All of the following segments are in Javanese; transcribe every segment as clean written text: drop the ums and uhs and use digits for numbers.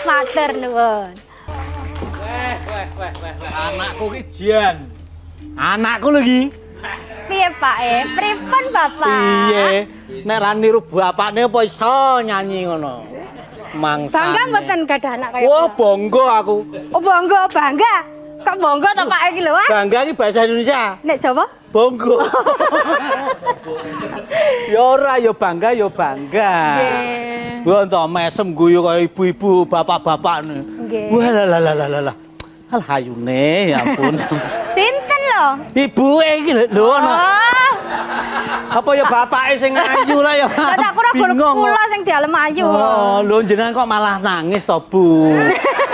Matur nuwun. Anakku ki Jian. Anakku lho iki. Piye Pak Pripun Bapak? Piye? Nek ra niru bapakne apa iso nyanyi ngono. Mangsa. Bangga mboten gadah anak kaya Wah, bangga aku. Oh, bangga. Kok bangga to Pak iki lho? Bangga iki bahasa Indonesia. Nek Jawa? Bangga. Ya ora ya bangga ya bangga. Nggih. Wah, entuk mesem guyu kaya ibu-ibu, bapak-bapak. Nggih. Wah, lah. Al hayune ya ampun. Sinten lho? Ibuke iki lho ono. Oh. Apa ya bapake sing ayu lah ya. Tak kira kula sing dialem ayu. Oh, lho jenengan kok malah nangis to, Bu?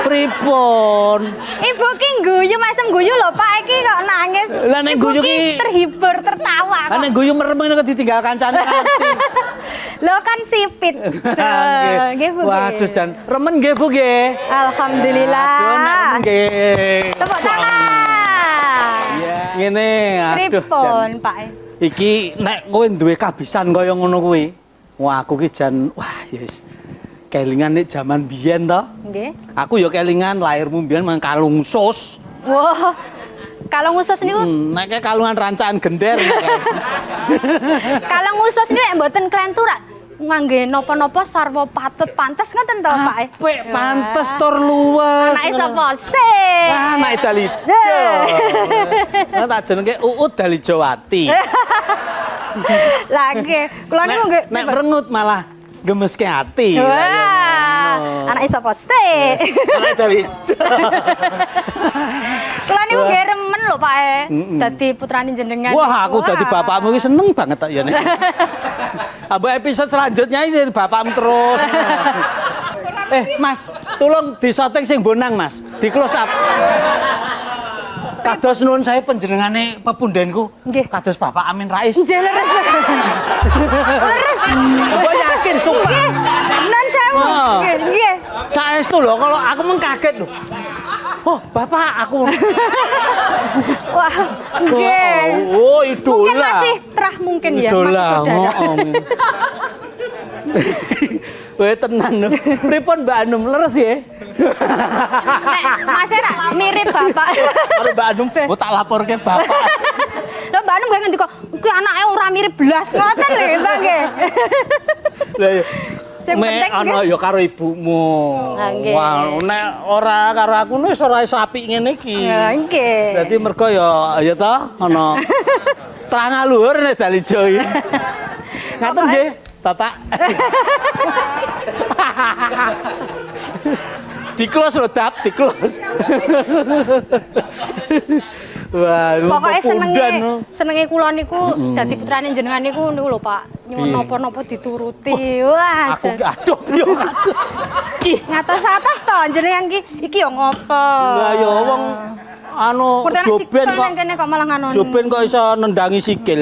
Pripun? Ibu ki guyu mesem guyu lho Pak iki kok nangis. Lah nek guyu ki terhibur, tertawa kok. Lah nek guyu merem kok ditinggal kancane nanti. Lho kan sipit. Nggih Bu. Waduh jan remen nggih Bu nggih. Alhamdulillah. Aduh nek remen nggih. Tepuk tangan. Iya. Ngene, aduh. Pripun Pak? Iki nek kowe duwe kabisan kaya ngono kuwi. Wah, aku ki jan wah yes. Kelingan nek jaman biyen to. Nggih. Aku ya kelingan lahirmu biyen mang kalungsus. Wah. Kalung usus niku. Nek kalungan rancaan gender. Kalung usus niku mboten klentu rak ngangge napa-napa sarwa patut pantes ngoten to Pak? Apik pantes tur luwes. Anake sapa sih? Ah, anake Dalijo. Lah tak jenenge Uut Dalijowati. Lah nggih, kula niku nggih nek merengut malah gemeske ati. Wah, anake sapa sih? Anake Dalijo. Kula niku nggih remen lho Pak dadi putrane jenengan. Wah, aku dadi bapakmu iki seneng banget tak ya nek. Abah episode selanjutnya ini bapakmu terus. Mas, tolong disetting sing bonang Mas, di close up. Kados nuwun saya penjenengane pepundenku. Nggih. Kados Bapak Amin Rais. Nggih leres. Leres. Apa yakin sumpah? Nggih. Nun sewu. Nggih. Saestu lho kalau aku mengkaget lho. Oh, Bapak aku. Wah, nggih. Oh, idola. Mungkin masih terah mungkin ya, masih saudara. Weh tenan lho. Pripun Mbak Anum leres ya? Mas rak mirip bapak. Karo Mbak Anum, oh tak laporke bapak. Lho Mbak Anum ngendika, "Kuwi anake ora mirip blas." Ngoten lho, Mbak nggih. Lah ya. Sing penting ana ya karo ibumu. Wah, nek ora karo aku wis ora iso apik ngene iki. Ya nggih. Dadi mergo ya to ana terang luhur nek Dalijo iki. Ngaten nggih, Bapak. Di close lho, Dap, di close. Wah, Pokoknya pepundan. senenge kula niku dadi putrane jenengan niku lho Pak. Nyuwun napa-napa dituruti. Wah. Aku aduh yo aduh. Ih, Ngatos-atos to jenengan iki yo ngopo? lah yo wong anu joben kok. Kene kok malah ngono. Joben kok iso nendangi sikil.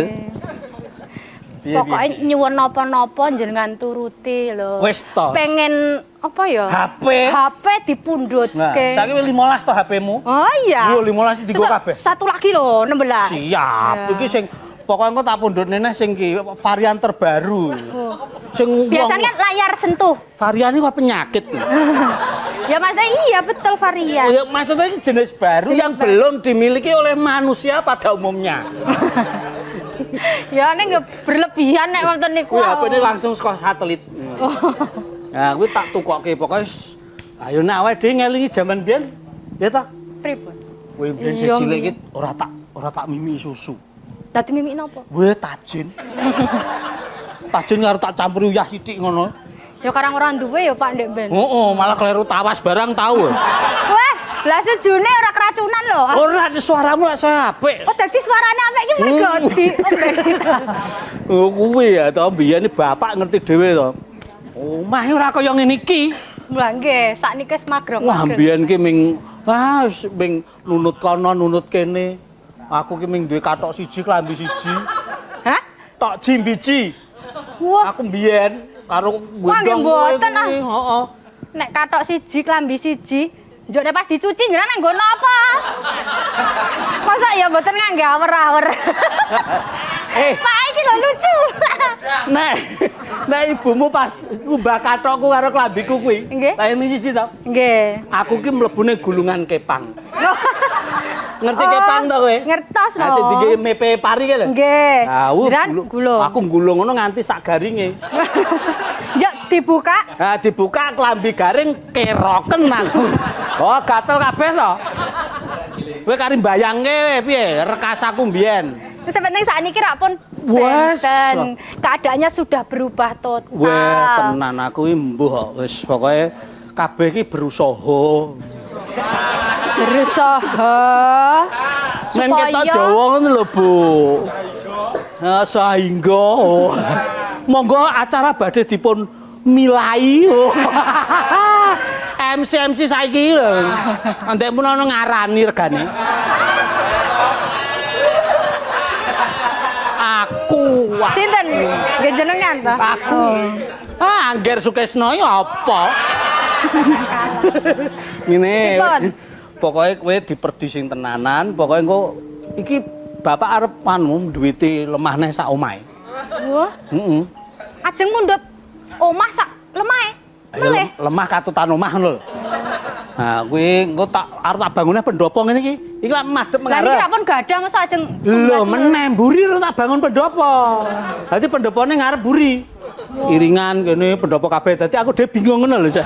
Pokoknya nyuwun napa-napa jenengan turuti lho. Wis to. Pengen apa ya? HP dipundhutke. Nah, saiki 15 to HP-mu. Oh iya. Yo 15 digo kabeh. Satu lagi lho 16. Siap. Iki sing pokoknya engko tak pundhutne neh sing ki varian terbaru. Sing Biasanya kan layar sentuh. variannya kok penyakit. Ya maksudnya iya betul varian. Ya, maksudnya ini jenis baru yang belum dimiliki oleh manusia pada umumnya. Ya ning berlebihan nek wonten niku. Kuwi HP ini langsung saka satelit. Nah, kuwi tak tukokke pokoke ayo nek awake dhewe ngelingi jaman biyen ya ta. Pripun? Kuwi biyen Iya, cilik iki ora tak mimi susu. Dadi mimik napa? Kuwi tajin. Tajin karo tak campuri uyah sithik ngono. Ya karang ora duwe ya Pak Ndek Ben. Malah kleru tawas barang tau. Wah, lah sejune ora keracunan lho. Ora suaramu lek saya apik. Oh dadi suarane apik iki mergo di Oh kuwi ya to biyen bapak ngerti dhewe to. Omah ora kaya ngene iki. Lah nggih, sakniki wis magrong. Wah biyen ki ming wis ming nunut kono nunut kene. Aku ki ming duwe kathok siji klambi siji. Hah? Tok jimbiji. Wah, Aku biyen karo Wah, nggih mboten, ah. Heeh. nek kathok siji klambi siji, njokne pas dicuci njenengan nang nggon apa? Masa ya mboten ngangge awer-awer. Pak iki lho lucu. Nek ibumu pas ngubah kathokku karo klambiku kuwi. Nggih. Tak ini siji to. Nggih. Aku ki mlebune gulungan kepang. Ngerti kepang to kowe? Ngertos lho. Sing dikeki mepe pari ki lho. Nggih. Jiran gulung. Aku gulung ngono nganti sak garinge. Njak dibuka. Nah, dibuka klambi garing keroken aku. Oh, gatel kabeh to. Kowe kari mbayangke piye rekas aku mbiyen. Terus penting sakniki rak pun Wes. benten. Keadaannya sudah berubah total. Wah, tenan aku iki mbuh kok wis pokoke kabeh iki berusaha. Berusaha Men kita Jawa ngono lho, Bu. Nah, sehingga monggo acara badhe dipun milai. MC saiki lho. Andek mun ana ngarani regane. Aku. Sinten? Nggih jenengan ta? Aku. Angger Sukesno ya apa? Ngene. Pokoke kowe diperdi sing tenanan, pokoke engko iki bapak arep anu duwite lemah neh sak omahe. Wah. Heeh. Ajeng mundhut omah sak lemahe. Meleh. Lemah katutan omah ngono lho. Nah, kuwi engko tak arep tak bangune pendopo ngene iki. Iki lak madhep Lah mengarep. niki rak pun gadah masa ajeng Lho, meneh mburi tak bangun pendopo. Dadi pendopone ngarep buri. Iringan kene pendopo kabeh. Dadi aku dhewe bingung ngono lho, Sek.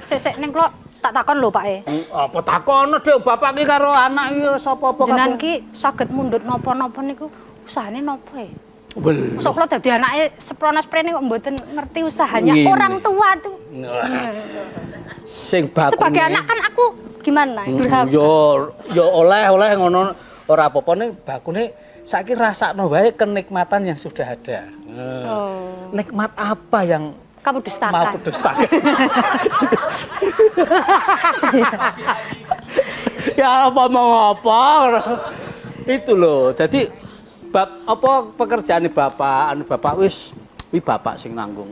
Sik ning kula tak takon lho Pak e. Apa takono Dek bapak iki karo anak iki sapa-apa Jenengan ki saged mundhut napa-napa niku usahane napa e? Belum. Sok kula dadi anake seprono-sprene kok mboten ngerti usahanya Ngene. orang tua tuh. Sing bakune. Sebagai anak kan aku gimana? Durhaka. Yo oleh ngono ora apa-apa ning bakune saiki rasakno wae kenikmatan yang sudah ada. Oh. Nikmat apa yang Kamu dustakan. mau dustakan? Ya apa mau apa? Itu loh. Jadi apa pekerjaan bapak, anu bapak wis bapak sing nanggung.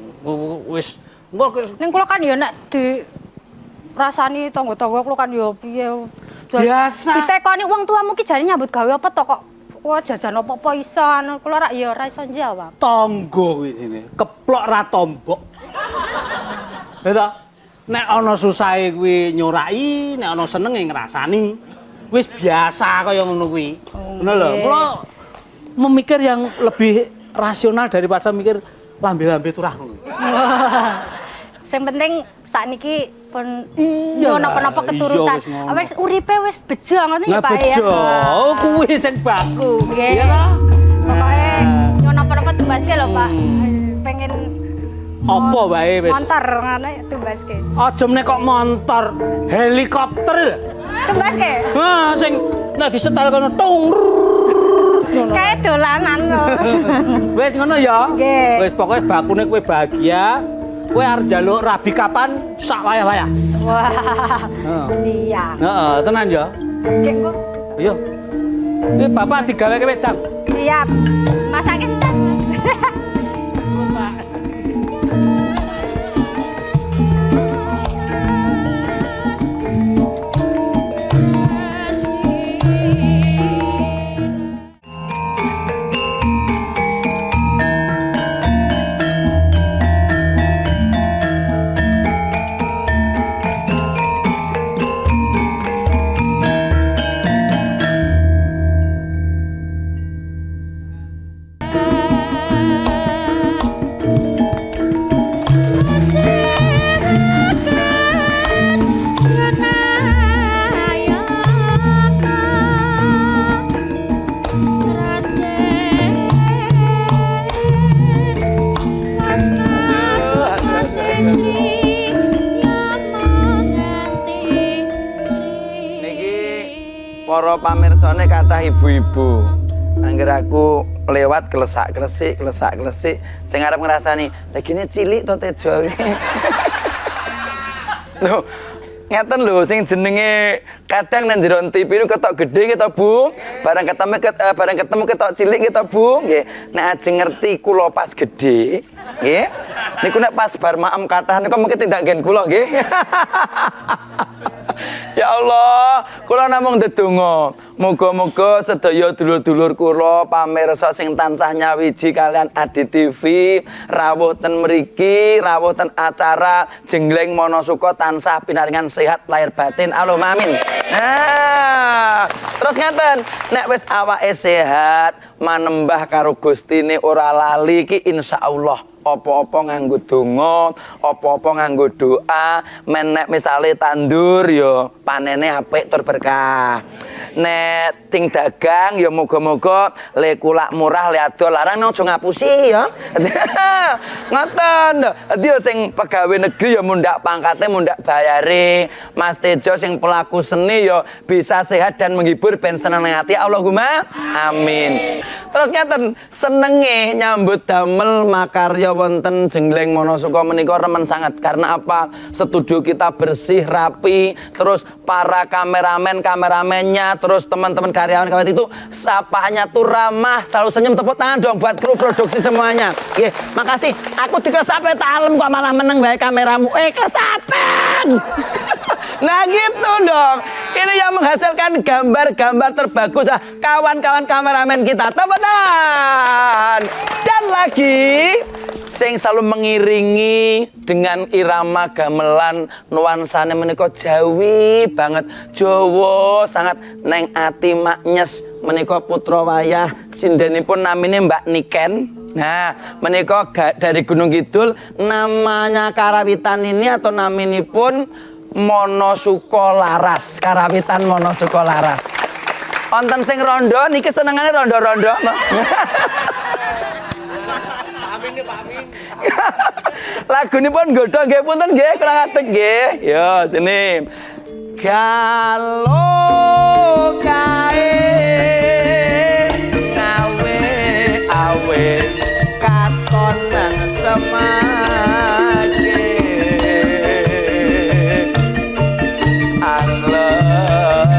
Wis engko Ning kula kan ya nek di rasani tangga-tangga kula kan ya piye. Biasa. Ditekoni wong tuamu ki jane nyambut gawe apa to kok wah jajan apa-apa iso anu kula rak ya ora iso jawab. tonggo kuwi sini, keplok ra tombok. Ya nek ana susahe kuwi nyoraki, nek ana senenge ngrasani. Wis biasa kaya ngono kuwi. Ngono lho. Kula memikir yang lebih rasional daripada mikir lambe-lambe turah ngono. Sing penting sakniki pun Iya lah, napa-napa keturutan. iya, wis ngono. Wis uripe wis bejo ngono ya Lah Pak ya. bejo. Oh kuwi sing baku. Nggih. Iya ta? Pokoke nyon napa-napa tumbaske lho Pak. Pengen Apa wae wis. montor ngono tumbaske. Aja meneh kok montor, helikopter. Tumbaske. Sing nek disetel kono tung. Kayak dolanan lho. Wis ngono ya. Nggih. Wis pokoke bakune kowe bahagia. Kowe arep njaluk rabi kapan sak wayah-wayah. Wah. Heeh. Siap. Heeh, tenan ya. Kek kok. Iya. Iki bapak digaweke wedang. Siap. Masake sisan. Para pamirsane kathah ibu-ibu. Angger aku lewat klesak-klesik sing arep ngrasani, "Legine cilik to Tejo." Lho, ngeten lho sing jenenge kadang nang jero TV niku ketok gedhe ketok Bu. Barang ketemu ketok cilik ketok Bu. Nggih. Nek ajeng ngerti kula pas gedhe, nggih. Niku nek pas bar maem kathah niku mungkin tindak nggen kula nggih. Ya Allah, kula namung ndedonga. Muga-muga sedaya dulur-dulur kula pamirsa sing tansah nyawiji kalian Adi TV, rawuh ten mriki, rawuh ten acara Jengleng Monosuka tansah pinaringan sehat lahir batin. Allahumma amin. Nah, terus ngeten, nek wis awake sehat, manembah karo Gustine ora lali ki insyaallah. Apa-apa nganggo donga, apa-apa nganggo doa, men nek misale tandur ya panene apik tur berkah. Nek ting dagang ya muga-muga le kulak murah le adol larang aja ngapusi ya. Ngoten. Dadi sing pegawai negeri ya mundak pangkate, mundak bayare. Mas Tejo sing pelaku seni ya bisa sehat dan menghibur ben seneng hati. Allahumma amin. Terus ngeten, senenge nyambut damel makarya wonten Jengleng Monosuka menika remen sangat. Karena apa? Studio kita bersih, rapi, terus para kameramennya, terus teman-teman karyawan itu sapanya tuh ramah, selalu senyum. Tepuk tangan dong buat kru produksi semuanya. Oke, makasih. Aku dikesapen talem kok malah meneng bae kameramu. Kesapen. Nah gitu dong. Ini yang menghasilkan gambar-gambar terbagus. Kawan-kawan kameramen kita. Tepuk tangan. Dan lagi sing selalu mengiringi dengan irama gamelan nuansane menika Jawi banget, Jawa sangat neng ati maknyes menika putra wayah sindenipun namine Mbak Niken. Nah, menika dari Gunung Kidul, namanya karawitan ini atau naminipun Monosuka Laras, karawitan Monosuka Laras. Wonten sing rondo niki senengane rondo-rondo. Lagu ini pun godhong nggih punten nggih kurang atek nggih. Yo sini. Kalau kae awe katon nang semake anglelewo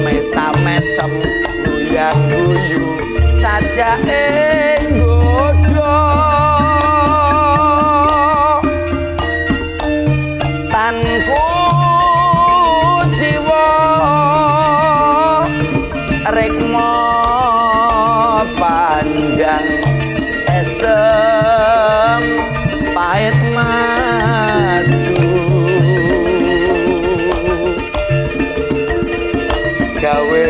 mesam-mesem guyang-guyu saja panjang esem pahit madu gawe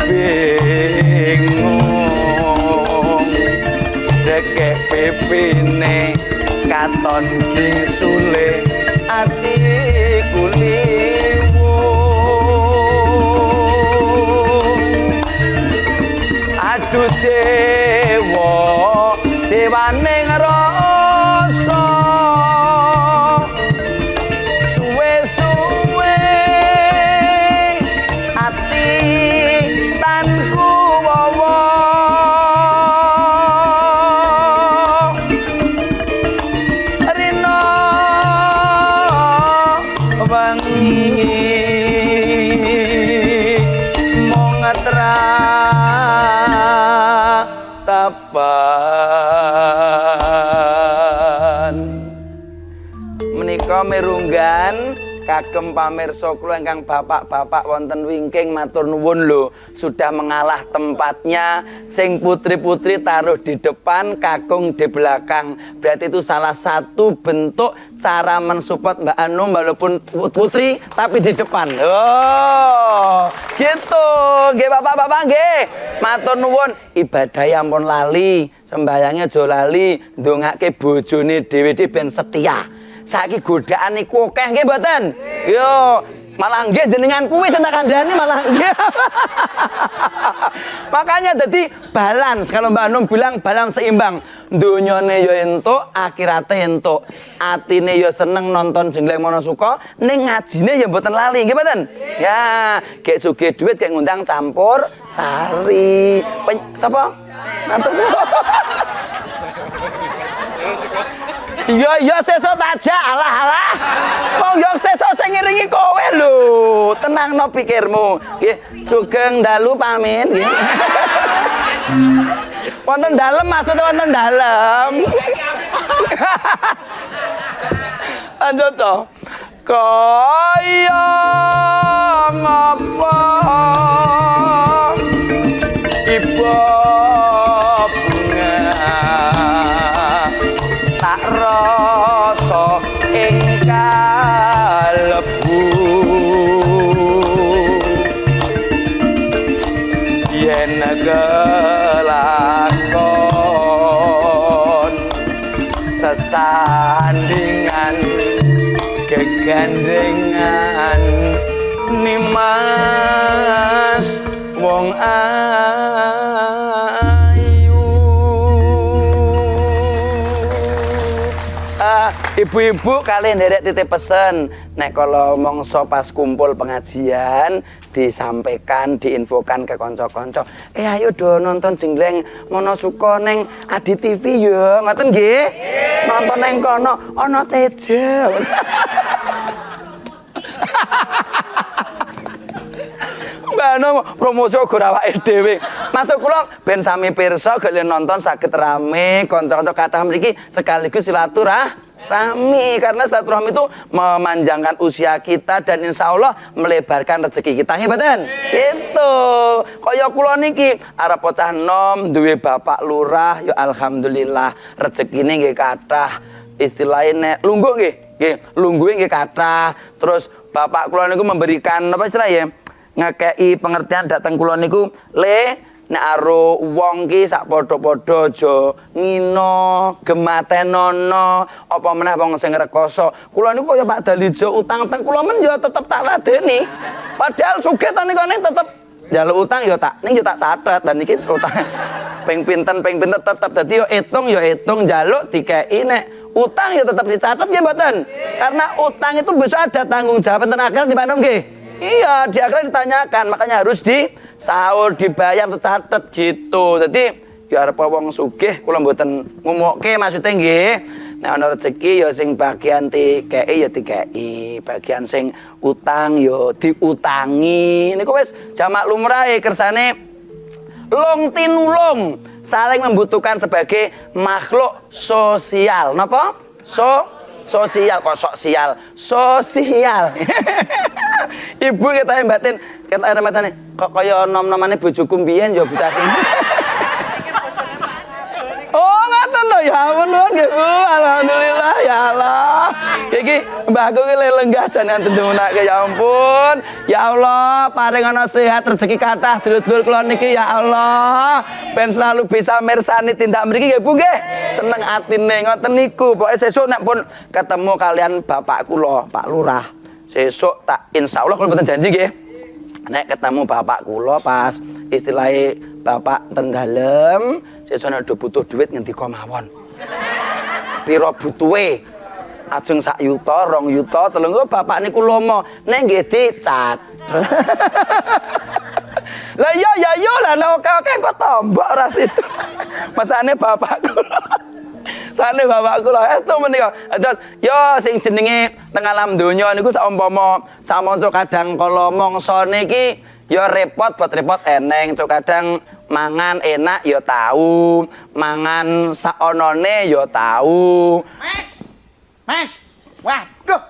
bingung dekek pipine katon kingsule ati kulimu aduh dewaning rasa suwe-suwe ratapan menika mirunggan kagem pamirsa kula ingkang bapak-bapak wonten wingking matur nuwun lho sudah mengalah tempatnya sing putri-putri taruh di depan kakung di belakang berarti itu salah satu bentuk cara mensupport Mbak Anum walaupun putri tapi di depan oh gitu nggih bapak-bapak nggih matur nuwun ibadah ampun lali sembayangnya aja lali ndongake bojone dhewe ben setia saiki godaan niku akeh nggih mboten? Yo, malah nggih jenengan kuwi sing tak kandhani malah nggih. Makanya dadi balance kalau Mbak Anum bilang balance seimbang. Donyane yo entuk, akhirate entuk. Atine yo seneng nonton Jengleng Monosuka, ning ngajine yo mboten lali nggih mboten? Ya, gek sugih dhuwit gek ngundang campur sari. Sapa? Matur. Iya sesuk aja alah. Wong yo sesuk sing ngiringi kowe lho. Tenangno pikirmu. Nggih, sugeng dalu pamit nggih. Wonten dalem maksudnya wonten dalem. Lanjut to. Kaya ngapa ibu tak rasa ing kalebu yen kelakon sesandingan kegandengan nimas wong ibu-ibu kali nderek titip pesen nek kalau mongso pas kumpul pengajian disampaikan diinfokan ke konco-konco ayo do nonton Jengleng Monosuka neng Adi TV yo ngoten nggih nonton neng kono ana tejo Mbak Anum promosi uga awake dhewe. Masuk kula ben sami pirsa gelem nonton saged rame kanca-kanca kathah mriki sekaligus silaturahmi karena silaturahmi itu memanjangkan usia kita dan insya Allah melebarkan rezeki kita nggih mboten? Gitu. Kaya kula niki arep bocah nom duwe bapak lurah ya alhamdulillah rezekine nggih kathah. Istilahnya lungguh nggih. Nggih, lungguhe nggih kathah. Terus bapak kula niku memberikan apa istilah ya? Ngekei pengertian datang kula niku le nek aro wong ki sak padha-padha aja ngino gematenono apa meneh wong sing rekoso kula niku kaya Pak Dalijo utang teng kula men ya tetep tak ladeni padahal sugih ta niku tetep njaluk utang ya tak ning ya tak catet dan iki utang ping pinten tetep dadi ya etung njaluk dikeki nek utang ya tetep dicatet nggih mboten karena utang itu bisa ada tanggung jawab enten akhirat di Pak Nom nggih. Iya, di akhirat ditanyakan, makanya harus disaur, dibayar, tercatat gitu. Jadi, ya arep wong sugih kula mboten ngumukke maksudnya nggih. Nek ana rezeki ya sing bagian dikeki ya dikeki, bagian sing utang ya diutangi. Niku wis jamak lumrah kersane long tinulung, saling membutuhkan sebagai makhluk sosial. Napa? Sosial kok sosial. Ibu kita batin kata ada macane kok kaya nom-nomane bojoku mbiyen ya bisa. Oh ngoten to ya ampun nggih Bu alhamdulillah ya Allah. Iki mbahku ki lenggah jane ndonake ya ampun. Ya Allah paring ana sehat rezeki kathah dulur-dulur kula niki ya Allah. Ben selalu bisa mirsani tindak mriki nggih Bu nggih. Seneng atine ngoten niku. Pokoke sesuk nek pun ketemu kalian bapak kula Pak Lurah sesuk tak insyaallah kula mboten janji nggih. Nek ketemu bapak kula pas istilahnya bapak teng dalem, sesuk nek butuh duit ngendika mawon. Pira butuhe? Ajeng 1 yuta, 2 yuta, 3 yuta bapak niku lomo. Nek nggih dicat. Lah iya ya yo lah nek oke kok tombok ora situ. Masane bapak kula. Sane bapakku lho estu menika. Terus yo sing jenenge teng alam donya niku saumpama samonco kadang kala mangsane iki Ya repot buat repot eneng, cok kadang mangan enak ya tahu, mangan saonone ya tahu. Mas. Waduh.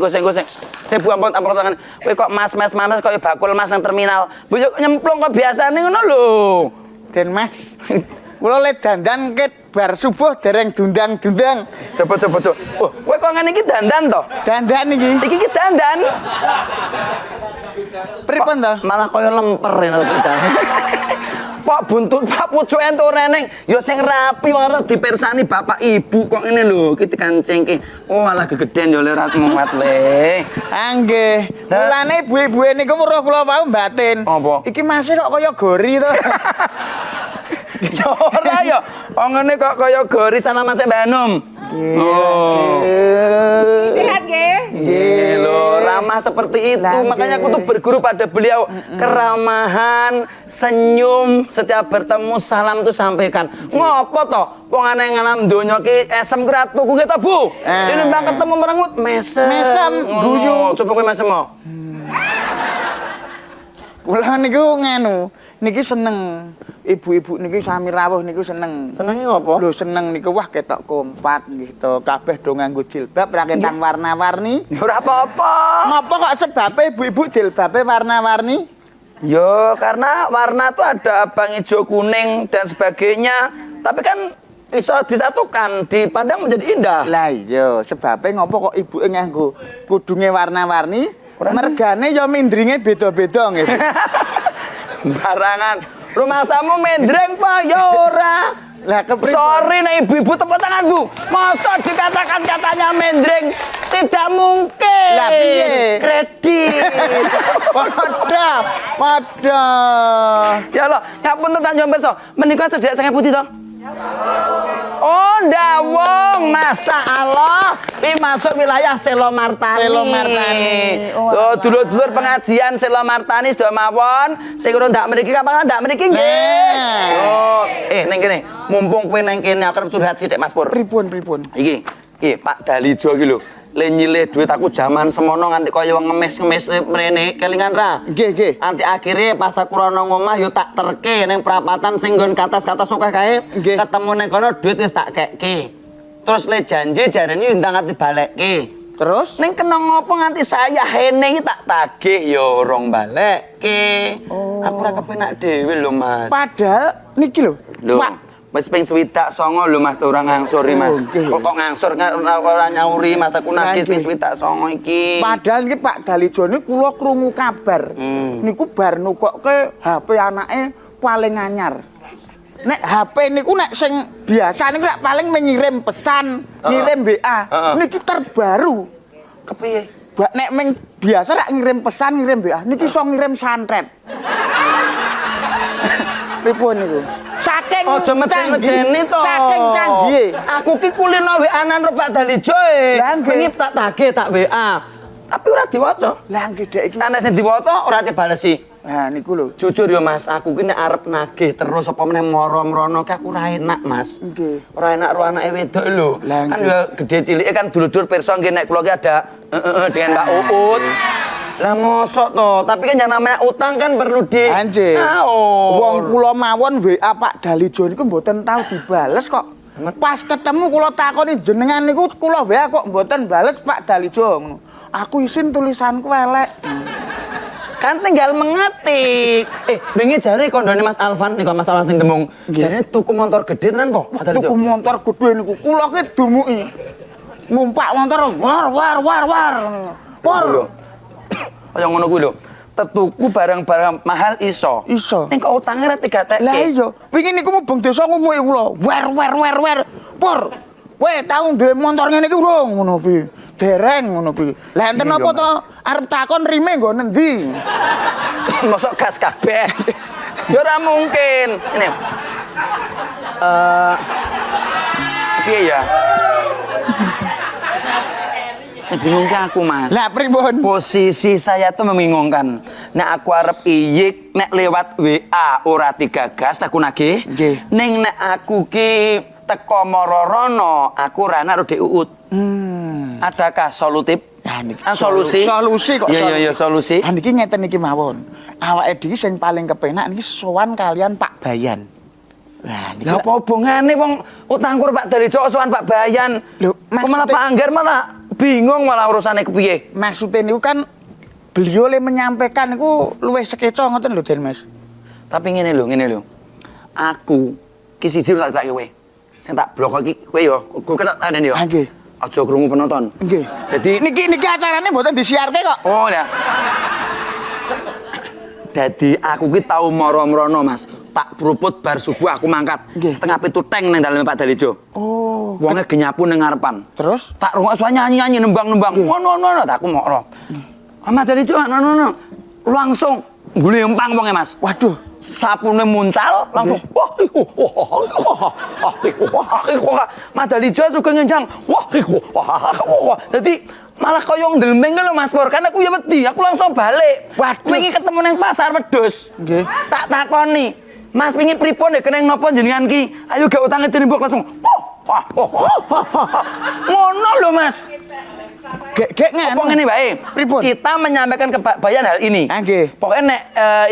Goseng. Saya ampun tangan. Kowe kok mas kok ya bakul mas nang terminal. Bojok nyemplung kok biasane ngono lho. Den Mas. Kula le dandan ket bar subuh dereng dundang-dundang. Coba. Oh, kowe kok ngene iki dandan to? Dandan iki. Iki dandan. Pripun to? Malah koyo lemper ya kerjane. Kok buntut Pak pucuk entuk reneng, ya sing rapi ora dipersani bapak ibu kok ngene lho, iki dikancingke. Oh, alah gegeden ya le ora muat le. Nggih. Mulane ibu-ibu niku weruh kula wau mbatin. Apa? Iki masih kok kaya gori to. Ya ora ya. Wong ngene kok kaya gori sana Mas Mbak Hanum. Oh. Sehat nggih? Nggih lho, ramah seperti itu. Makanya aku tuh berguru pada beliau keramahan, senyum, setiap bertemu salam tuh sampaikan. Ngopo toh? Wong aneh ngalam donya ki esem ku ratuku ki to, Bu. Ini mbak ketemu merengut mesem. Mesem, guyu. Coba kowe mesem mo. Kula niku nganu, niki seneng. Ibu-ibu niki sami rawuh niku seneng. Senenge ngopo? Lho seneng niku wah ketok kompak nggih to. Kabeh do nganggo jilbab ra ketang warna-warni. Ya ora apa-apa. Ngopo kok sebabe ibu-ibu jilbabe warna-warni? Yo, karena warna tuh ada abang hijau kuning dan sebagainya. Tapi kan bisa disatukan, dipandang menjadi indah. Lah iya, sebabe ngopo kok ibuke nganggo kudunge warna-warni? Mergane ya mindringe beda-beda nggih. Barangan. Rumah samu mendreng Pak, ya ora. Lah kepripun? Sorry nek ibu-ibu tepuk tangan Bu. Masa dikatakan katanya mendreng? Tidak mungkin. Lah piye? Kredit. Padha. Ya Allah, ngapunten Tanjung Perso. Menika sedhek sange putih to? Oh, ndawong, Masya Allah. Ini masuk wilayah Selo Martani. Selo Martani. Oh, dulur-dulur pengajian Selo Martani sudah mawon. Sing urung ndak mriki kapan ndak mriki nggih. Oh, ning kene. Mumpung kowe nang kene aku curhat sithik Mas Pur. Pripun? Iki Pak Dalijo iki lho. Le nyilih duit aku jaman semono nganti kaya ngemis-ngemis mrene kelingan ra. Nggih. Anti akhirnya pas aku rono ngomah yo tak terke ning perapatan sing nggon katas-katas akeh kae. Nggih. Ketemu ning kono duit wis tak kekke. Terus le janji jarene ndang ati balekke. Terus? Ning kena ngopo nganti saya hene iki tak tagih yo urung balekke. Aku ora kepenak dhewe lho Mas. Padahal niki lho. Lho. Pak, Wis ping 29 lho Mas, ora ngangsuri Mas. Kok ngangsur ora nyauri Mas, aku nagih ping 29 iki. padahal niki Pak Dalijo niku kula krungu kabar. Niku bar nukokke HP anake paling anyar. Nek HP niku nek sing biasa niku nek paling mengirim pesan, ngirim WA. Niki terbaru. Kepiye? Nek biasa rak ngirim pesan, ngirim WA, niki iso ngirim santet. Pripun niku? Saking Aja medeni to. Saking canggih. Aku ki kulino WA-an karo Pak Dalijo e. Lah, nggih. Wingi tak tagih tak WA. Tapi ora diwaca. Lah nggih Dek iki. Ana sing diwaca ora dibalesi. Nah niku lho. Jujur ya Mas, aku ki nek arep nagih terus apa meneh moro-mrono ki aku ora enak Mas. Nggih. Ora enak ro anake wedok lho. Lah, Kan nggih. ya gede cilike kan dulur-dulur pirsa nggih nek kula ki ada dengan Mbak Uut. Lah mosok to, tapi kan yang namanya utang kan perlu di Anjir. saur. Wong kula mawon WA Pak Dalijo niku mboten tau dibales kok. Pas ketemu kula takoni jenengan niku kula WA kok mboten bales Pak Dalijo ngono. Aku isin tulisanku elek. Kan tinggal mengetik. Bengi jare kondone Mas Alvan niku Mas Alvan sing demung. Jare tuku motor gede tenan kok. Tuku motor gede niku kula ki dumuki. Numpak motor war. Por. Kaya ngono kuwi lho. Tetuku barang-barang mahal iso. Iso. Ning kok utange ra 3 Lah iya, wingi niku mubeng desa ngumuki kula. Wer. Por. Kowe tau duwe motor ngene iki urung ngono kuwi. Dereng ngono kuwi. Lah enten apa to? Arep takon rime nggo nendi? Mosok gas kabeh. Ya ora mungkin. Ini. Piye ya? Saya bingung aku Mas. Lah pripun? Posisi saya tuh membingungkan. Nek aku arep iyik, nek lewat WA ora digagas aku nagih. Nggih. Ning nek aku ki teko Mororono, aku ora enak Dek Uut. Adakah solutif? Nah niki solusi. Solusi kok. Iya solusi. Nah niki ngeten iki mawon. Awake dhewe sing paling kepenak niki sowan kalian Pak Bayan. Wah, Lah apa hubungane wong utangku Pak Dalijo sowan Pak Bayan. Lho, kok malah Pak Angger malah bingung malah urusane kepiye. Maksudnya niku kan beliau le menyampaikan niku luwih sekeca ngoten lho Den Mas. Tapi ngene lho. Aku ki siji tak kowe. Sing tak blok iki kowe yo, kowe ketok tandane yo. Nggih. Aja krungu penonton. Nggih. Dadi niki acarane mboten disiarke kok. Oh ya. Dadi aku ki tau mara-mrono Mas. Pak Pruput bar subuh aku mangkat. Setengah 7 teng nang daleme Pak Dalijo. Oh. Wonge genyapu ning ngarepan. Terus Tak rungok suara nyanyi-nyanyi nembang-nembang. Ngono tak aku mokro. Mas Dalijo no. Langsung glempang wonge Mas. waduh, Sapune muncal langsung wah. Mas Dalijo sugeng ngenjang. Wah. Dadi malah kaya ndelmeng lho Mas Pur, kan aku ya wedi, aku langsung balik. Waduh. Wingi ketemu nang pasar wedhus. Nggih. Tak takoni, Mas wingi pripun ya keneng napa jenengan ki? Ayo gak utange dirimbuk langsung. Ngono lho Mas. Gek Apa ngene wae? Pripun? Kita menyampaikan ke Pak Bayan hal ini. Nggih. Pokoknya nek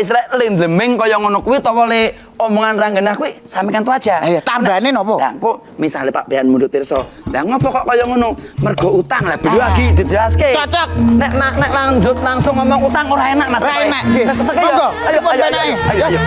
istilah lendlemeng kaya ngono kuwi utawa le omongan ranggenah kuwi sampaikan tu aja. Ayo tambane napa? Lah kok misale Pak Bayan mundut tirsa. Lah ngopo kok kaya ngono? Mergo utang lah beli lagi dijelaske. Cocok. Nek lanjut langsung ngomong utang ora enak Mas. Ora enak, nggih. Wes tetep ya. Monggo, Ayo. pripun benake? Ayo.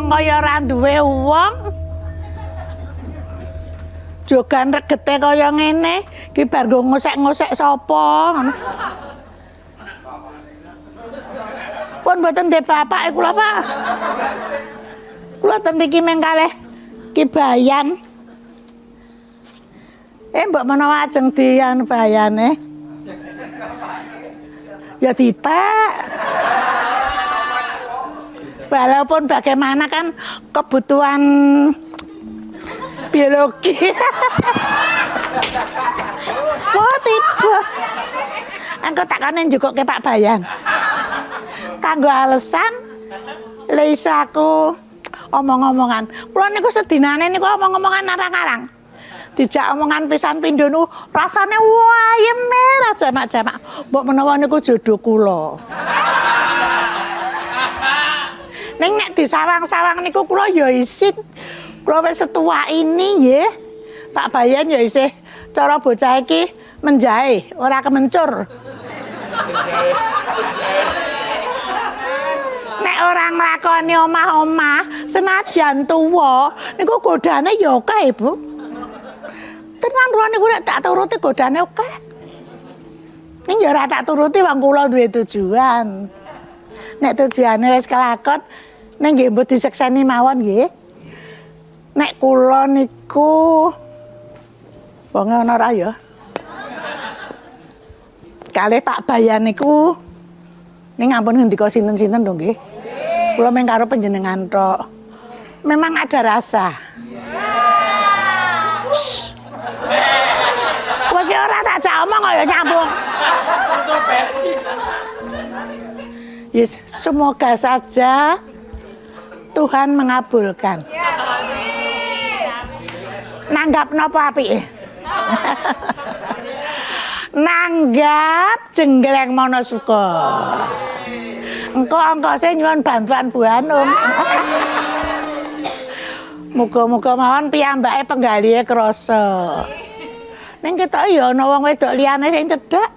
Kaya ora duwe wong. Jogan regete kaya ngene, ki bar nggo ngosek-ngosek sapa ngono. Pun mboten ndek bapak kula, Pak. Kula ten iki meng kalih Ki Bayan. Mbok menawa ajeng dian bayane. Ya dipek. Walaupun bagaimana kan kebutuhan biologi. Oh tiba. Engko tak kane njukuk ke Pak Bayan. Kanggo alasan lha iso aku omong-omongan. Kula niku sedinane niku omong-omongan narang-arang. Dijak omongan pisan pindho niku rasane wayem merah jamak-jamak. Mbok menawa niku jodoh kula. Ning nek disawang-sawang niku kula ya isin. Kula wis setua ini nggih. Pak Bayan ya isih cara bocah iki menjahe, ora kemencur. Nek orang nglakoni omah-omah senajan tuwa niku godane ya akeh, Bu. Tenan kula niku nek tak turuti godane akeh. Ning ya ora tak turuti wong kula duwe tujuan. Nek tujuane wis kelakon ning nggih mbok disekseni mawon nggih. Nek kula niku wonge ana ora ya? Kalih Pak Bayan niku ning ampun ngendika sinten-sinten lho nggih. Kula mung karo panjenengan tok. Memang ada rasa. Kowe ki ora tak jak omong kaya nyambung. Yes, semoga saja Tuhan mengabulkan. Nanggap napa apike? Nanggap jenggleng Monosuka. Engko angkose nyuwun bantuan Bu Hanum. Muga-muga mawon piyambake penggalihe krasa. Ning ketok ya ana wong wedok liyane sing cedhak.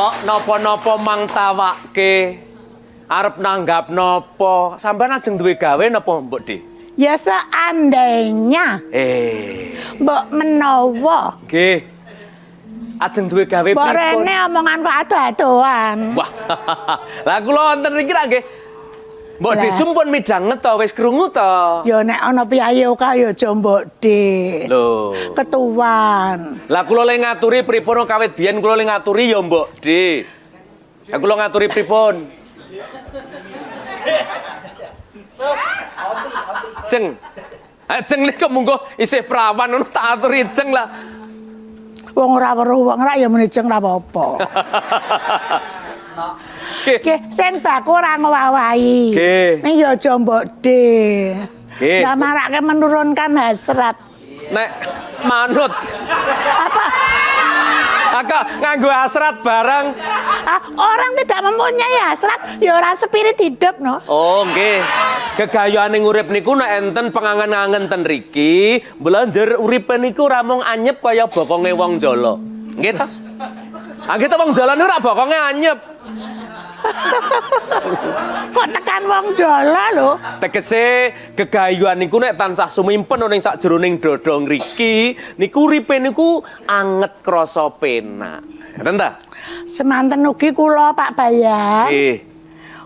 Kok napa-napa mangtawake arep nanggap napa? Sampeyan ajeng duwe gawe napa, Mbok Di? Ya seandainya mbok menawa Nggih. Ajeng duwe gawe mbok pripun? rene omongan kok ado-adoan. Wah. Lah kula wonten iki ra nggih. Mbok Di Lah. sumpun midanget to, wis krungu to. Ya nek ana piyayu kaya aja mbok Dik. Lho. Ketuan. Lah kula le ngaturi pripun kawit biyen kula le ngaturi ya Mbok Di. Lah kula ngaturi pripun? Jeng. Jeng nek monggo isih perawan ngono tak aturi jeng lah. Wong ora weruh wong ra ya muni jeng ra apa-apa. Nggih, sing baku ora ngowahi. Nggih. Ning ya aja mbok Dik. Nggih. Lah marake menurunkan hasrat. Nek manut. Apa? Agak nganggo hasrat bareng. Orang tidak mempunyai hasrat, ya ora spirit hidup no. Oh nggih. Gegayane urip niku nek enten pengangen-angen ten riki, belanjer uripe niku ora mung anyep kaya bokonge wong jala. Nggih ta? Nggih ta wong jala niku ora bokonge anyep. Kok tekan wong jala lho. Tegese gegayuhan niku nek tansah sumimpen ning sakjroning dada ngriki, niku uripe niku anget krasa penak. Ngoten ta? Semanten ugi kula Pak Bayan. Nggih.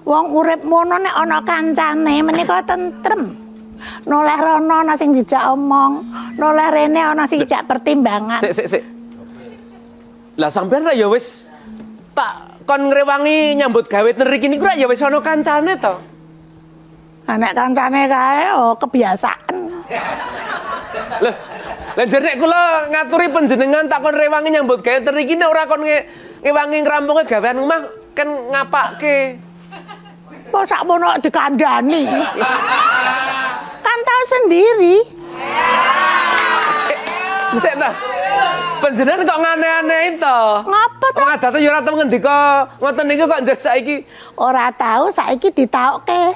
Wong urip mono nek ana kancane menika tentrem. Noleh rono ana sing dijak omong, noleh rene ana sing dijak pertimbangan. Sik. Lah sampean ra ya wis tak kon ngrewangi nyambut gawe nriki niku ra ya wis ana kancane to. Nek kancane kae kebiasaan. Lho, lanjut nek kula ngaturi panjenengan tak kon rewangi nyambut gawe nriki nek ora kon ngewangi ngrampunge gawean omah kan ngapake. Kok sakmono dikandani. Kan tahu sendiri. Sik ta. Panjenengan kok ngane-anehi to? Ngapa to? Wong adate ya ora tau ngendika ngoten niku kok njek saiki. Ora tahu saiki ditaokke.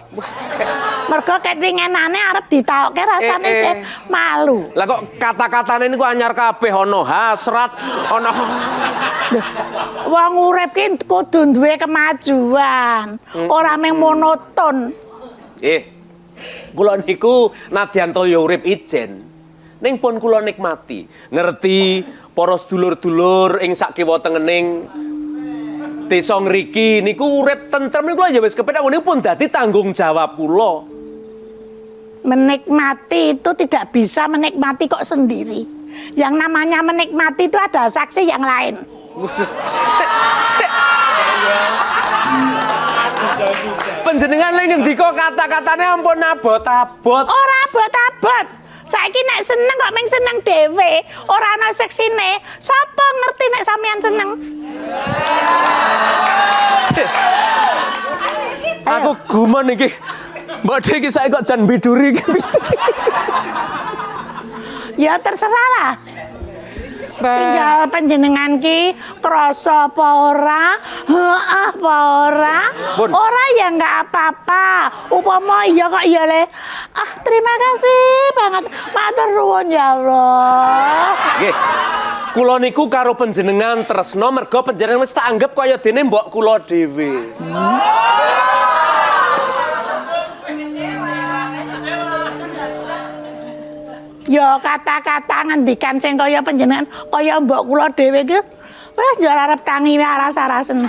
Mergo kepinginane arep ditaokke rasane sih malu. Lah kok kata-katane niku anyar kabeh ana hasrat, ana Wong urip ki kudu duwe kemajuan, ora mung monoton. Kula niku nadyan toya urip ijen. Ning pun kula nikmati, ngerti para sedulur-dulur ing sak kiwa tengening desa ngriki niku urip tentrem niku ya wis kepethuk niku pun dadi tanggung jawab kula. Menikmati itu tidak bisa menikmati kok sendiri. Yang namanya menikmati itu ada saksi yang lain. Panjenengan lagi ngendika kata-katane ampun abot-abot. Ora abot-abot. Saiki nek seneng kok mung seneng dhewe, ora ana seksine. Sapa ngerti nek sampean seneng? Aku gumun iki. Mbak Dik iki saiki kok jan biduri iki. Ya terserah lah. Tinggal panjenengan ki krasa apa ora? Heeh apa ora? Pun. Ora ya enggak apa-apa. Upama iya kok ya le. Terima kasih banget. Matur nuwun ya Allah. Nggih. Kula niku karo panjenengan tresna merga panjenengan wis tak anggap kaya dene mbok kula dhewe. Ya kata-kata ngendikan sing kaya panjenengan kaya mbok kula dhewe ki wis njur arep tangi wae aras-arasen.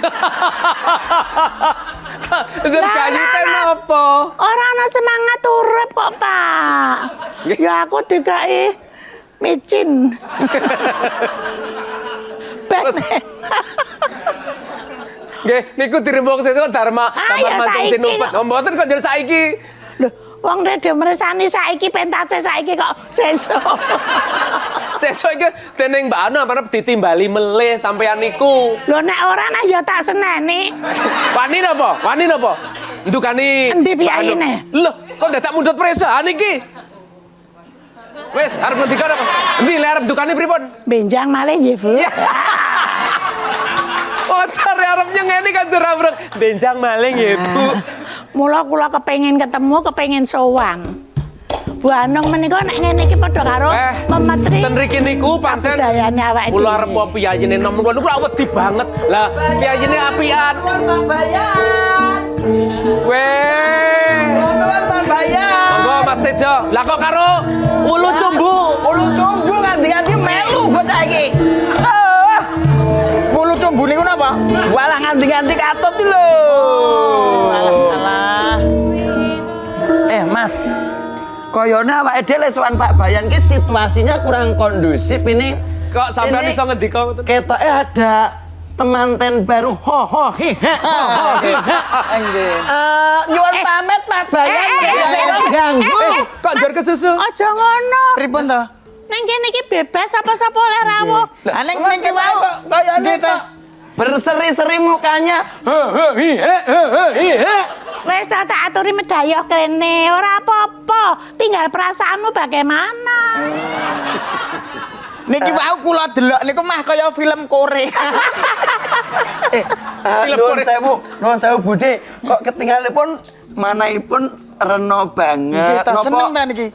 Jan kayute napa? Ora ana semangat urip kok, Pak. Ya aku dikai micin. Batman. Nggih, niku dirembuk sesuk Dharma ya mancing saiki sinumpet. kok. Mboten kok jar saiki. Lho, wong dhewe mresani saiki pentase saiki kok sesuk. Sesuk iki dening Mbak Anu arep ditimbali melih sampean niku. Lho nek ora nah ya tak seneni. Wani napa? Wani napa? Ndukani Endi Mbak Anu. piyayine? Lho, kok dadak mundut presahan iki? Wes, arep ngendika apa? Endi le arep ndukani pripun? Benjang malih nggih, Bu. Ya. Oh, cari arep nyengeni kan jera brek. Benjang maling ya, Bu. Mula kula kepengin ketemu, kepengin sowan. Bu Anung menika nek ngene iki padha karo memetri. Ten riki niku pancen budayane awake dhewe. kula arep piyayine nom niku wedi banget. Lah piyayine apian. Pak Bayan. Weh. Pak Bayan. Monggo Mas Tejo. Lah kok karo ulu cumbu. Ulu cumbu nganti-nganti melu bocah iki. Bulu cumbu niku napa? Walah nganti-nganti katut iki lho. Alah. Mas. Koyone awake dhewe sowan Pak Bayan ki situasinya kurang kondusif ini. Kok sampean iso ngendika ngoten? Ketoke ada temanten baru ho ho hi he ho ho hi he. Nggih. Nyuwun pamit Pak Bayan ganggu. Kok njur kesusu? Aja ngono. Pripun to? Ning kene iki bebas sapa-sapa oleh rawuh. Lah ning ki wau Koyone kok berseri-seri mukanya. He he hi he he. Wes tak aturi medhayah kene, ora apa-apa. Tinggal perasaanmu bagaimana. Niki wau kula delok niku mah kaya film Korea. Nuwun sewu Budhe, kok ketinggalanipun manahipun rena Nggih banget. ta seneng ta niki.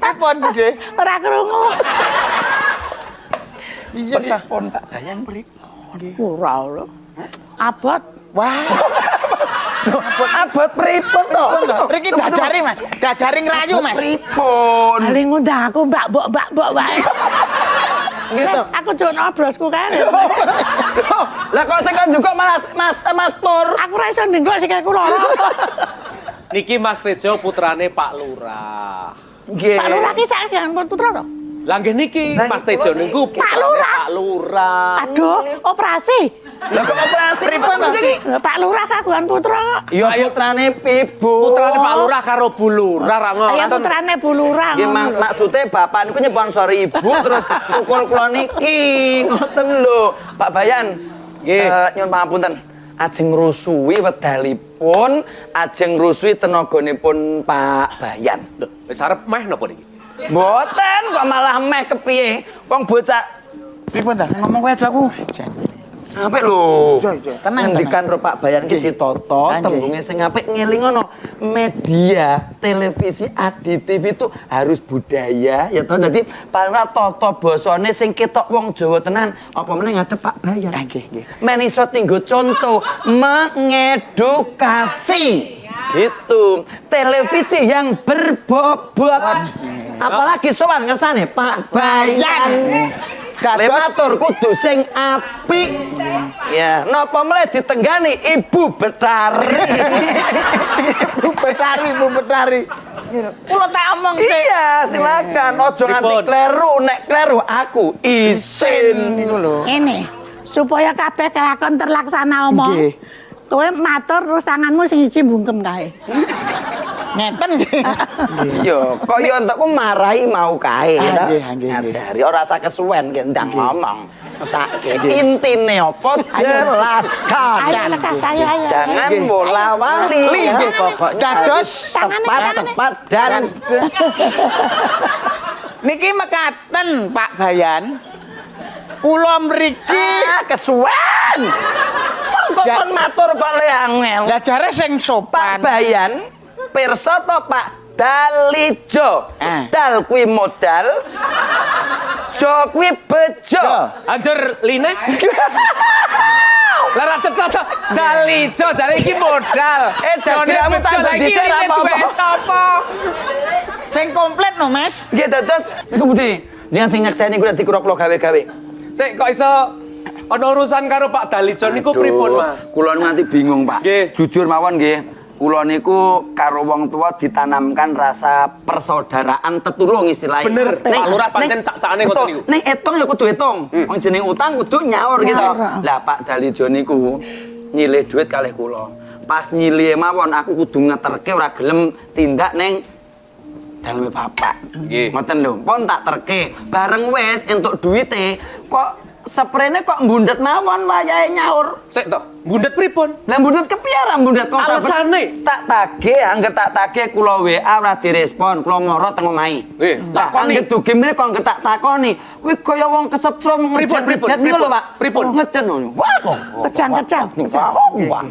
Pripun Budhe? Ora krungu. Iya ta. Pripun Pak Bayan pripun? Ora lho. Abot. Wah. Abot pripun to? Riki gajari Mas. Gajari ngrayu Mas. Pripun? Ali ngundang aku mbak wae. Gitu. Aku jono brosku kae. Lah kok sing kon juga Mas Pur. Aku ora iso ndenglok sikilku loro. Niki Mas Tejo putrane Pak Lurah. Nggih. Pak Lurah ki sak putra to? Lah nggih niki Mas Tejo niku Pak Lurah. Pak Lurah. Aduh, operasi. Lah kok operasi Pripun to? Lho, Pak Lurah kagungan putra. Ya putrane Ibu. Putrane Pak Lurah karo Bu Lurah ra Ayo ngoten. putrane Bu Lurah. Nggih ngono lho. maksude bapak niku nyponsori ibu terus ukur kula niki. Ngoten lho. Pak Bayan. Nggih. Nyuwun pangapunten. Ajeng ngrusui wedalipun, ajeng ngrusui tenaganipun Pak Bayan. Lho, wis arep meh napa niki? Mboten kok malah meh kepiye? Wong bocah Pripun ta? sing ngomong kowe aja aku. Sampai lho. Tenang, Ngendikan ro Pak Bayan ki ditoto, Nggih. tembunge sing apik ngelingono. Media televisi ADTV itu harus budaya ya toh. Dadi paling ora tata basane sing ketok wong Jawa tenan, apa meneh ngadep Pak Bayan. Nggih. Men iso tinggo contoh mengedukasi. Gitu. Televisi yang berbobot. Apalagi sowan ngersane Pak Bayan. Matur kudu sing apik. Ya, napa mleh ditenggani Ibu Betari. Bu Betari. Kula tak omong sik. Iya, silakan. Ojo nganti Pripun? kleru, nek kleru aku isin. Niku lho. Ini supaya kabeh kelakon terlaksana omong. Nggih. Kowe matur terus tanganmu sing siji bungkem kae. Ngeten nggih. Yo, kaya entukku marahi mau kae Ah, ta. nggih, nggih, Ngajari ora usah kesuwen ki ndang ngomong. Mesake intine apa jelaskan. Ayo lekas ayo. Jangan Nggih. bola-wali. Nggih, ya. pokoknya dados Cepat dan niki mekaten Pak Bayan. Kula mriki kesuwen. Kok kon matur kok le angel. lah jare sing Pak sopan. Bayan pirsa to Pak Dalijo. Dal kuwi modal. Jo kuwi bejo. Anjur line. Lah ra cecok Dalijo jare iki modal. Dagiramu tak lagi dhisik line apa-apa. duwe sapa? Sing komplit no, Mas. Nggih dados niku Budi. Jangan sing nyakseni kuwi dadi kura-kura gawe-gawe. Sik kok iso ana urusan karo Pak Dalijo niku pripun, Mas? Kula nganti bingung, Pak. Nggih. Jujur mawon nggih. Kula niku karo wong tua ditanamkan rasa persaudaraan tetulung istilahnya. Bener, Pak Lurah pancen cak-cakane ngoten niku. Ning etung ya kudu etung. Wong jeneng utang kudu nyaur gitu. Lah Pak Dalijo niku nyilih duit kalih kula. Pas nyilih mawon aku kudu ngeterke ora gelem tindak ning daleme bapak. Nggih. Ngoten lho, pon tak terke. Bareng wis entuk duwite kok sprene kok mbundet mawon wayahe nyaur. Sik to, bundet pripun? Lah mbundet kepiye ra mbundet kok Alesane? tak tagih, angger tak tagih kula WA ora direspon, kula moro teng omahe. Tak takoni. angger dugi mrene kok angger tak takoni. Kuwi kaya wong kesetrum ngejet-ngejet niku lho, Pak. Pripun? Ngejet ngono. Wah kok. Kejang-kejang. Wah,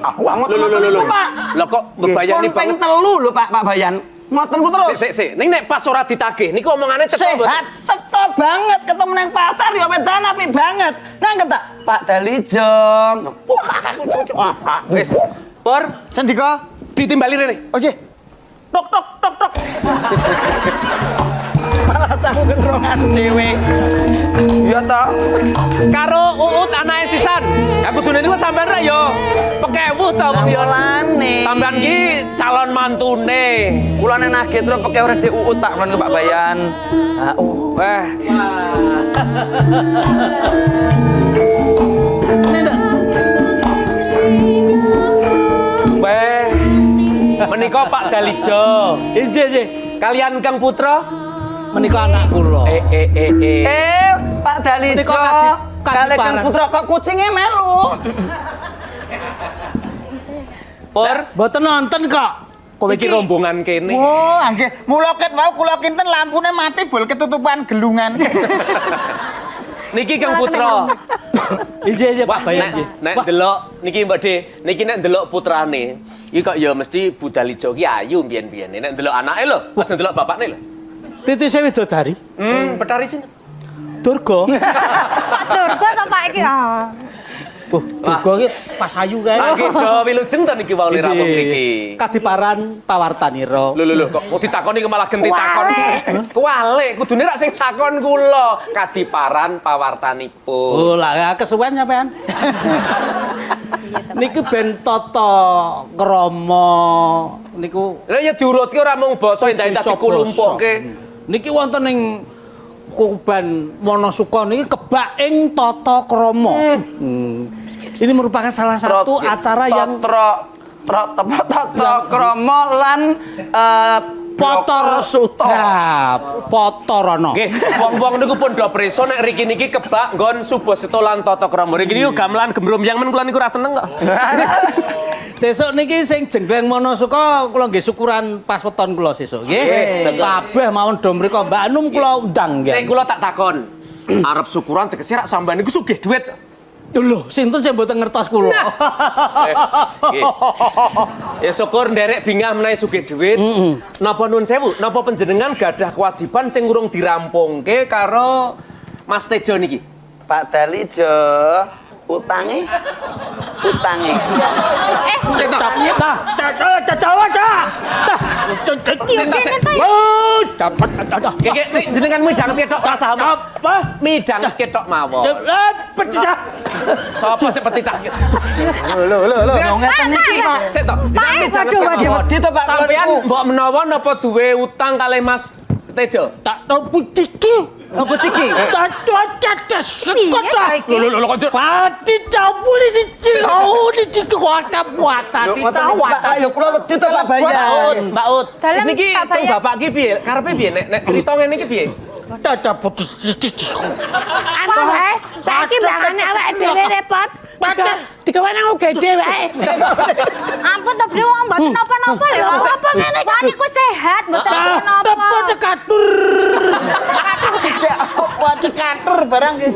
Lho, Pak. Lah kok bebayani Ping banget. 3 lho, Pak Bayan. Ngoten ku terus. Sik. Ning nek pas ora ditagih niku omongane cetha mboten? Sehat, cetha banget ketemu nang pasar ya wedan apik banget. Nangkep tak? Pak Dalijo. Wis. Pur, Sandika. ditimbali rene. Oh nggih. Tok tok tok tok. Malah sang gendrongan dhewe. Ya ta. Karo Uut anake sisan. Ya kudune niku sampean ra ya pekewuh ta wong ya. Mulane. Sampean ki calon mantune. Kula nek nagih terus peke ora diuut Pak kon ke Pak Bayan. Ah, Wah, Weh, menika Pak Dalijo. Injih. Kalian Kang Putra? Menika anak kula. Pak Dalijo. Menika kali Kale Kang parang. Putra kok kucinge melu. Pur, Mboten nonton kok. kowe iki rombongan kene. Oh, nggih. Mula ket wau kula kinten lampune mati bol ketutupan gelungan. Niki Kang Putra. Injih Wah, Pak Bayan nggih. nek delok niki Mbak De, niki nek delok putrane, iki kok ya mesti Budalijo ki ayu mbiyen-mbiyene. Nek delok anake lho, aja delok bapakne lho. Titise widodari. Betari sinten? Durga. Durga to Pak iki. Durga ki pas ayu kae. Lagi do wilujeng ta niki wau lirampung mriki. Kadiparan pawartanira. Lho kok ditakoni malah genti takon. Kuwalik, kudune rak sing takon kula. Kadiparan pawartanipun. Oh lah kesuwen sampean. Niki ben tata krama niku Lah ya diurutke ora mung basa endah-endah dikulumpukke. Niki wonten ing Kuban Wonosuka niki kebak ing tata krama. Ini merupakan salah satu acara yang tata krama lan Potor Suto. Nah, Potorana. Nggih, wong-wong niku pun do preso nek riki niki kebak nggon Subasita lan Tata Krama. Riki niku gamelan gembrombyang men kula niku ra seneng kok. Sesuk niki sing Jengleng Wonosuka kula nggih syukuran pas weton kula sesuk nggih. Kabeh mawon do mriko Mbak Anum kula undang nggih. Sing kula tak takon. Arep syukuran tegese rak sampean niku sugih dhuwit. Lho, sinten sing mboten ngertos kula. Ya syukur nderek bingah menawi sugih dhuwit. Napa nuwun sewu, napa panjenengan gadah kewajiban sing urung dirampungke karo Mas Tejo niki? Pak Dalijo, utange. Sing tak Kek nek jenengan midang ketok kasah apa? Midang ketok mawon. Pecah. Sapa sing pecah? Lho. Ngeten niki, Pak. Sik to, jenengan midang waduh, ketok mawon. Wedi to, Pak. Sampeyan mbok menawa napa duwe utang kalih Mas Tejo? Tak tahu ciki. Apa ciki? Tak cates. Kota. Lho kok Pati campuri ciki. Oh, ciki kota buatan. Ayo kula wedi to Pak Bayan. Mbak Ut, Dalam niki Pak tung Bayan. bapak ki piye? Karepe piye nek crita ngene iki piye? Dada putus ciki. Anu wae, saiki mbangane awake dhewe repot. Digawe nang UGD wae. Ampun to Bro, mboten napa-napa lho. Apa ngene kok niku sehat, mboten napa-napa. Cekatur. Kayak apa cekatur barang ki.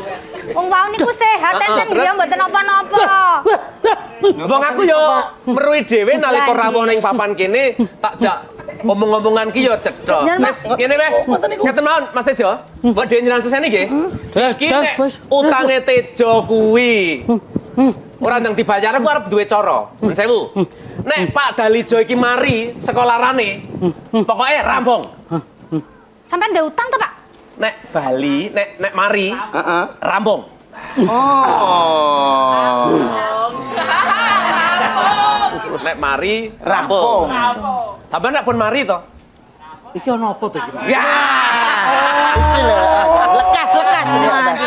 Wong wau niku sehat enten dia mboten napa-napa. Wong aku yo meruhi dhewe nalika rawuh ning papan kene tak jak omong-omongan ki yo cedhak. Wis ngene wae. Ngeten mawon Mas Tejo. Mbok dhewe nyeran sesene nggih. Iki nek utange Tejo kuwi ora ndang dibayar aku arep duwe cara. Men sewu. Nek Pak Dalijo iki mari sekolarane pokoke rampung. Sampeyan ndek utang to, Pak? Nek Bali, nek mari rampung. Nek mari rampung. Sampeyan nek pun mari to. Iki ana apa to iki? Ya. Iki lho. Lekas ini Pak.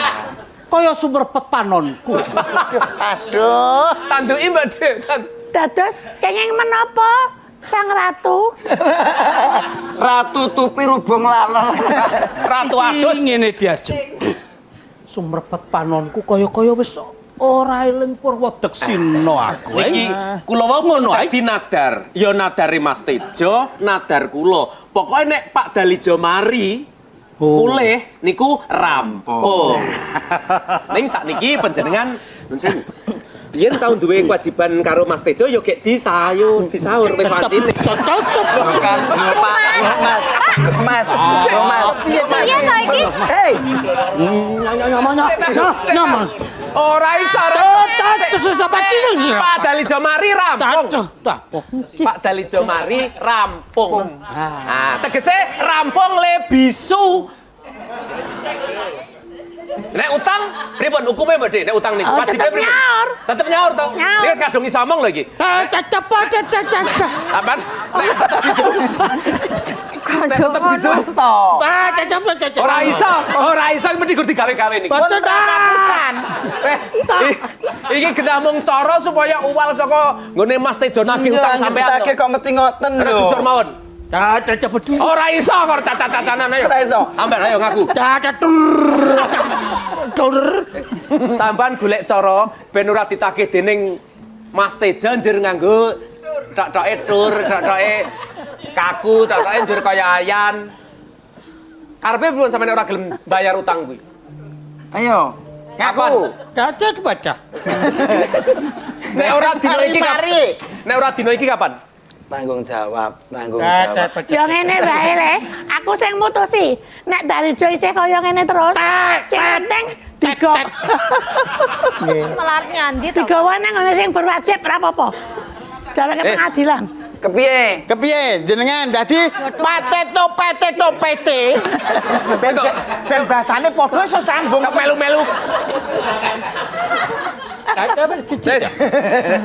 Kaya sumber petanonku. Aduh. Tanduki Mbak De. Dados kenging menapa Sang Ratu? Ratu tupi rubung laler. Ratu adus. Ngene diajeng. sumrepet panonku kaya-kaya wis ora eling Purwodeksina aku. Niki kula wau ngono dadi nadar. Ya nadare Mas Tejo, nadar kula. Pokoke nek Pak Dalijo mari kulih niku rampung. Ning sakniki panjenengan nun sewu. Biyen tau duwe kewajiban karo Mas Tejo ya gek disaur wis wajib. Bukan Mas. Mas. Iya ta iki? Hei. Nyaman. Ora iso. Pak Dalijo mari rampung. Pak Dalijo mari rampung. Ah, tegese rampung le bisu. Nek utang pripun hukume Mbak Dik? Nek utang niku wajibe pripun? nyaur. Tetep nyaur to. Nyaur. Wis kadung iso omong lho iki. Apaan? Nek tetep bisu. Tetep bisu. Ora iso mesti kudu digawe-gawe niku. Kapusan. Wes. Iki genah mung cara supaya uwal saka nggone Mas Tejo nagih utang sampean. Ditagih kok mesti ngoten Ora lho. jujur mawon. Cepet dulu. Ora iso kok cacat-cacanan ayo. Ora iso. Sampean ayo ngaku. Sampean golek cara ben ora ditagih dening Mas Tejo njur nganggo tok-toke tur, tok-toke kaku, tok-toke njur kaya ayan. Karepe pripun sampean ora gelem bayar utang kuwi? Ayo. Ngaku. Cacat baca. Nek ora dino iki kapan? Nek ora dino iki kapan? Tanggung jawab. Ya ngene bae le. Aku sing mutusi. Nek Dalijo isih kaya ngene terus, sing penting digawa. Melar nyandi to. Digawa nang ngene sing berwajib ora apa-apa. Jalane pengadilan. Kepiye jenengan dadi pateto pete. Ben bahasane padha iso sambung. Melu-melu.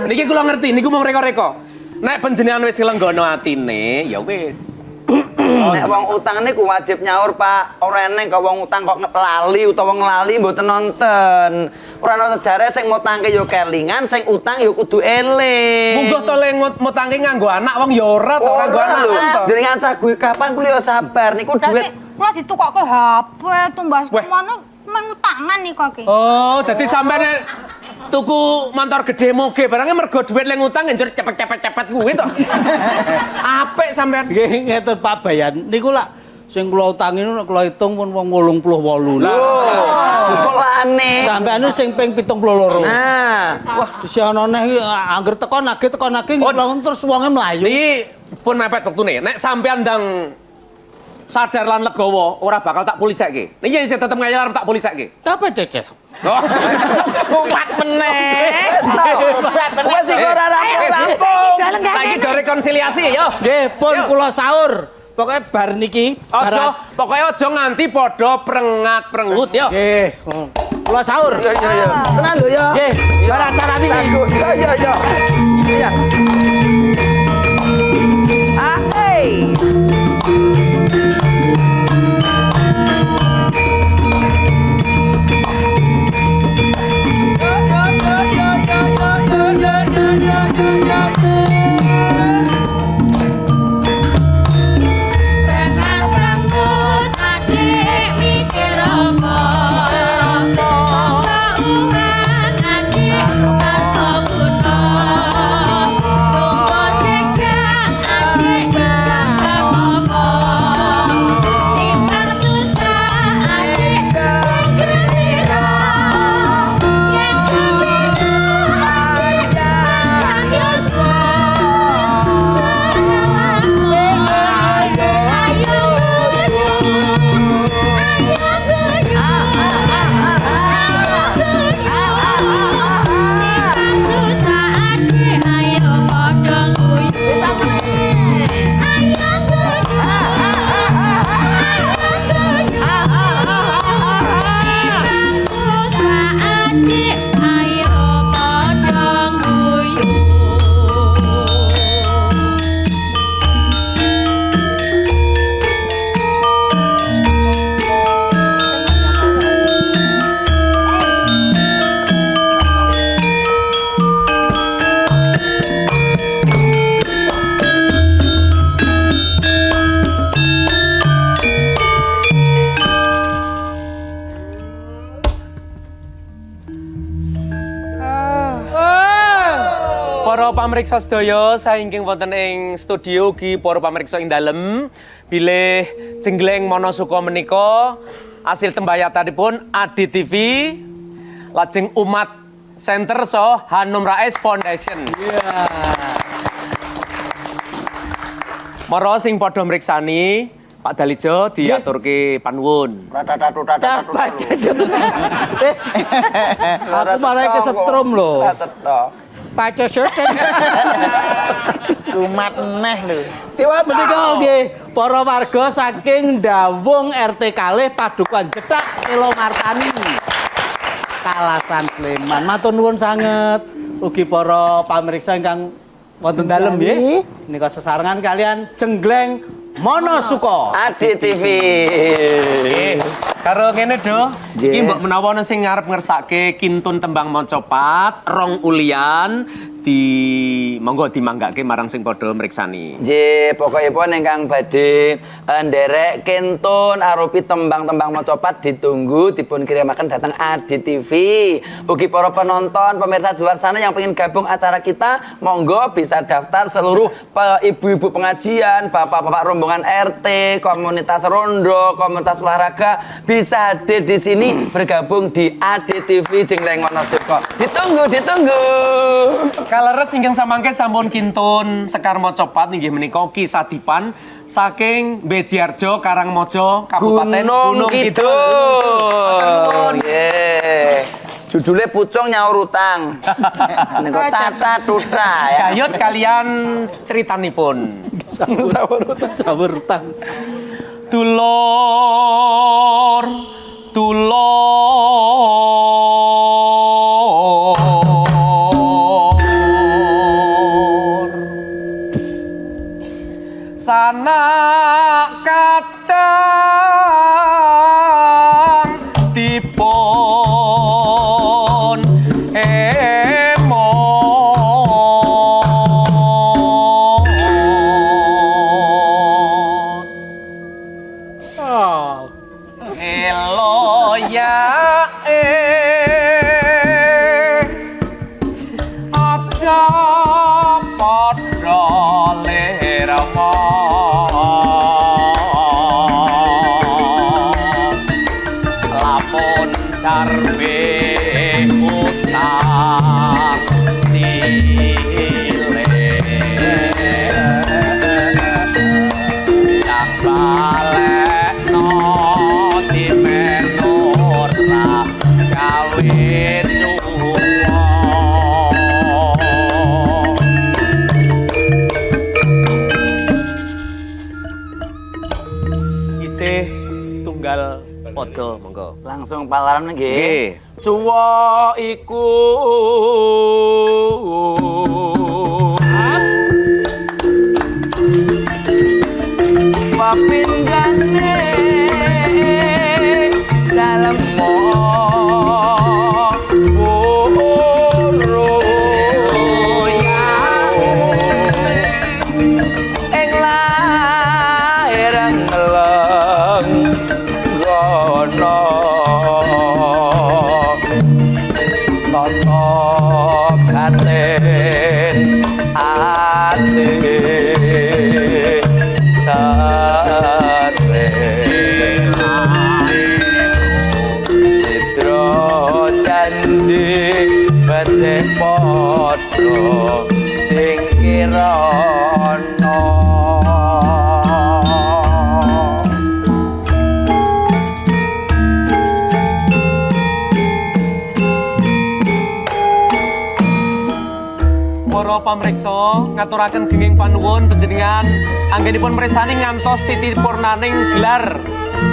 Niki kula ngerti, niku mung reko-reko. Nek panjenengan wis nglenggono atine, ya wis. Nek wong utang niku wajib nyaur, Pak. Ora eneng kok wong utang kok lali utawa nglali mboten nonton. Ora ana sejare sing ngutangke ya kelingan, sing utang ya kudu eling. Munggah to le ngutangke nganggo anak wong ya ora to nganggo anak. Jenengan saguh kapan kuwi ya sabar niku duit. Kula ditukokke HP tumbas Weh. kono mengutangan nih kok iki. Oh, dadi sampeyan tuku motor gede moge barangnya mergo duit le ngutang njur cepet-cepet kuwi to. Apik sampeyan. Nggih ngeten Pak Bayan. Niku lak sing kula utangi nek kula hitung pun wong 88. Mulane. Sampeyan sing ping 72. Nah, Wah, isih ana neh iki angger teko nagih terus wonge mlayu. Niki pun mepet wektune. Nek sampeyan ndang sadar lan legowo ora bakal tak polisekke. Niki isih tetep ngayal arep tak polisekke. Apa cecet? Kuat meneh. wis iki ora rampung. Saiki do rekonsiliasi yo. Nggih, pun kula sahur. Pokoke bar niki, Pokoke aja nganti padha prengat-prengut yo. nggih, kula sahur. Iya. Tenan lho ya. Nggih, bar acara niki. Iya. Iya. Ah, hey. pamriksa sedaya saengking wonten ing studio ugi para pamriksa ing dalem bilih Jenggleng Monosuka menika asil tembayatanipun Adi TV lajeng Umat Center so Hanum Rais Foundation. Mara sing padha mriksani Pak Dalijo diaturke panuwun. Aku malah kesetrum lho. Paco syuting. Umat neh lho. Menika nggih para warga saking Dawung RT kalih Padukuhan Jedak Elo Martani. Kalasan Sleman. Matur nuwun sanget ugi para pamirsa ingkang wonten dalem nggih. Menika sesarengan kalian Jenggleng Monosuka Adi TV. Karo ngene do, iki mbok menawa ana sing ngarep ngersake kintun tembang Mocopat, rong ulian di monggo dimanggake marang sing padha mriksani. Nggih, pokokipun ingkang badhe nderek kintun arupi tembang-tembang Mocopat ditunggu dipun kirimaken datang Adi TV. Ugi para penonton, pemirsa di luar sana yang pengen gabung acara kita, monggo bisa daftar seluruh ibu-ibu pengajian, bapak-bapak rombongan RT, komunitas rondo, komunitas olahraga bisa hadir di sini bergabung di Adi TV Jenggleng Monosuka. Ditunggu. Kaleres ingkang samangke sampun kintun Sekar Mocopat inggih menika kisah dipan saking Bejiarjo Karangmojo Kabupaten Gunung Kidul. Nggih. Judulnya Pucung Nyaur Utang. Niku tata tutra ya. Gayut kalian ceritanipun. Sawur utang. Dulur sanak kadang dipun elo ya aja padha lirama lapun darbe utang sile yang balekno dimenora gawe cuwo isih setunggal podo monggo Langsung palaran nggih. nggih Cuwo iku papinggane jalemo ing lair ngeleng gono tata batin ati sare citra janji becik padha sing kirana. Para pamriksa ngaturaken genging panuwun panjenengan anggenipun mresani ngantos titik purnaning gelar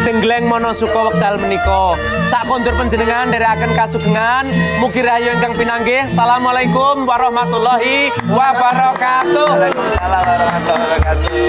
Jenggleng Monosuka wekdal menika. Sak kondur panjenengan nderekaken kasugengan, mugi rahayu ingkang pinanggih. Assalamualaikum warahmatullahi wabarakatuh. Waalaikumsalam warahmatullahi wabarakatuh.